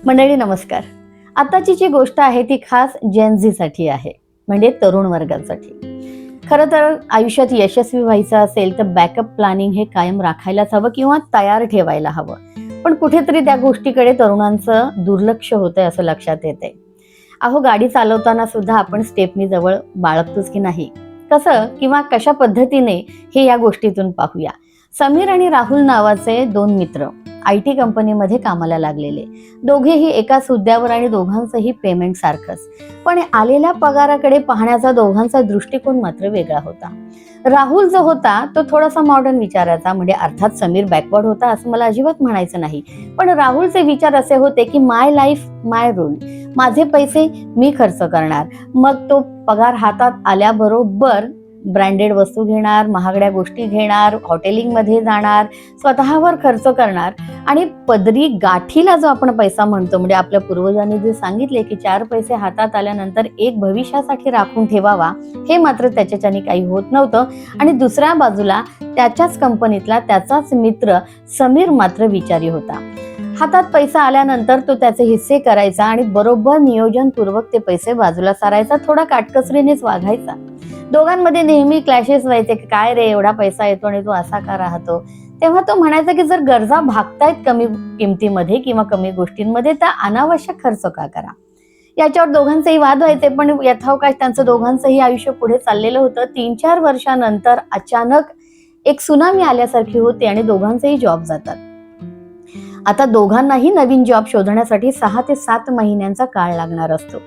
मंडळी नमस्कार. आताची जी गोष्ट आहे ती खास जेनझीसाठी आहे, म्हणजे तरुण वर्गासाठी. खरं तर आयुष्यात यशस्वी व्हायचं असेल तर बॅकअप प्लॅनिंग हे कायम राखायलाच हवं किंवा तयार ठेवायला हवं. पण कुठेतरी त्या गोष्टीकडे तरुणांचं दुर्लक्ष होतंय असं लक्षात येतंय. अहो, गाडी चालवताना सुद्धा आपण स्टेपनी जवळ बाळगतोच की नाही? कसं किंवा कशा पद्धतीने हे या गोष्टीतून पाहूया. समीर आणि राहुल नावाचे दोन मित्र IT कंपनीमध्ये कामाला लागलेले. दोघेही एकाच हुद्द्यावर आणि दोघांचंही पेमेंट सारखंच. पण आलेल्या पगाराकडे पाहण्याचा दोघांचा दृष्टिकोन मात्र वेगळा होता. राहुल जो होता तो थोडासा मॉडर्न विचाराचा, म्हणजे अर्थात समीर बॅकवर्ड होता असं मला अजिबात म्हणायचं नाही. पण राहुलचे विचार असे होते की माय लाईफ माय रूल, माझे पैसे मी खर्च करणार. मग तो पगार हातात आल्याबरोबर ब्रँडेड वस्तू घेणार, महागड्या गोष्टी घेणार, हॉटेलिंग मध्ये जाणार, स्वतःवर खर्च करणार. आणि पदरी गाठीला जो आपण पैसा म्हणतो, म्हणजे आपल्या पूर्वजांनी जे सांगितले की 4 पैसे हातात आल्यानंतर एक भविष्यासाठी राखून ठेवावा, हे मात्र त्याच्याच्याने काही होत नव्हतं. आणि दुसऱ्या बाजूला त्याच्याच कंपनीतला त्याचाच मित्र समीर मात्र विचारी होता. हातात पैसा आल्यानंतर तो त्याचे हिस्से करायचा आणि बरोबर नियोजनपूर्वक ते पैसे बाजूला सारायचा, थोडा काटकसरीनेच वागायचा. दोघांमध्ये नेहमी क्लॅशेस व्हायचे की काय रे, एवढा पैसा येतो आणि तू असा का राहतो. तेव्हा तो म्हणायचा की जर गरजा भागतायत कमी किमतीमध्ये किंवा कमी गोष्टींमध्ये तर अनावश्यक खर्च का करा. याच्यावर दोघांचेही वाद व्हायचे, पण यथावकाश त्यांचं दोघांचंही आयुष्य पुढे चाललेलं होतं. 3-4 वर्षानंतर अचानक एक सुनामी आल्यासारखी होते आणि दोघांचेही जॉब जातात. आता दोघांनाही नवीन जॉब शोधण्यासाठी 6 ते 7 महिन्यांचा काळ लागणार असतो.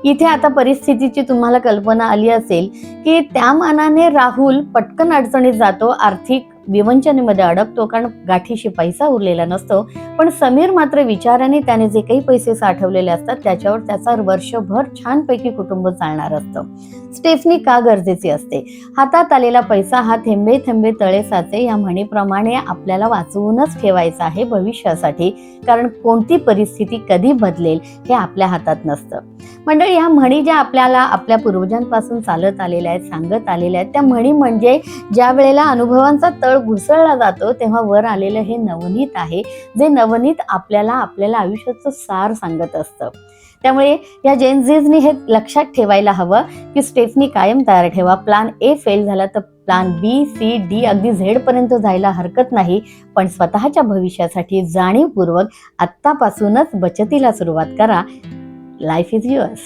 इथे आता परिस्थितीची तुम्हाला कल्पना आली असेल की त्या मानाने राहुल पटकन अडचणीत जातो, आर्थिक विवंचनेमध्ये अडकतो, कारण गाठीशी पैसा उरलेला नसतो. पण समीर मात्र विचाराने त्याने जे काही पैसे साठवलेले असतात त्याच्यावर त्याचा वर्षभर छानपैकी कुटुंब चालणार असतं. स्टेफनी का गरजेची असते? हातात आलेला पैसा हा थेंबे थेंबे तळे साचे या म्हणीप्रमाणे आपल्याला वाचवूनच ठेवायचा आहे भविष्यासाठी, कारण कोणती परिस्थिती कधी बदलेल हे आपल्या हातात नसतं. मंडळी, ह्या म्हणी ज्या आपल्याला आपल्या पूर्वजांपासून चालत आलेल्या आहेत, सांगत आलेल्या आहेत, त्या म्हणी म्हणजे ज्या वेळेला अनुभवांचा तळ घुसळला जातो तेव्हा वर आलेलं हे नवनीत आहे, जे नवनीत आपल्याला आपल्याला आयुष्याचं सार सांगत असतं. त्यामुळे या जेनझीजनी हे लक्षात ठेवायला हवं की स्टेफनी कायम तयार ठेवा. प्लॅन A फेल झाला तर प्लॅन B, C, D अगदी Z पर्यंत जायला हरकत नाही. पण स्वतःच्या भविष्यासाठी जाणीवपूर्वक आत्तापासूनच बचतीला सुरुवात करा. Life is yours.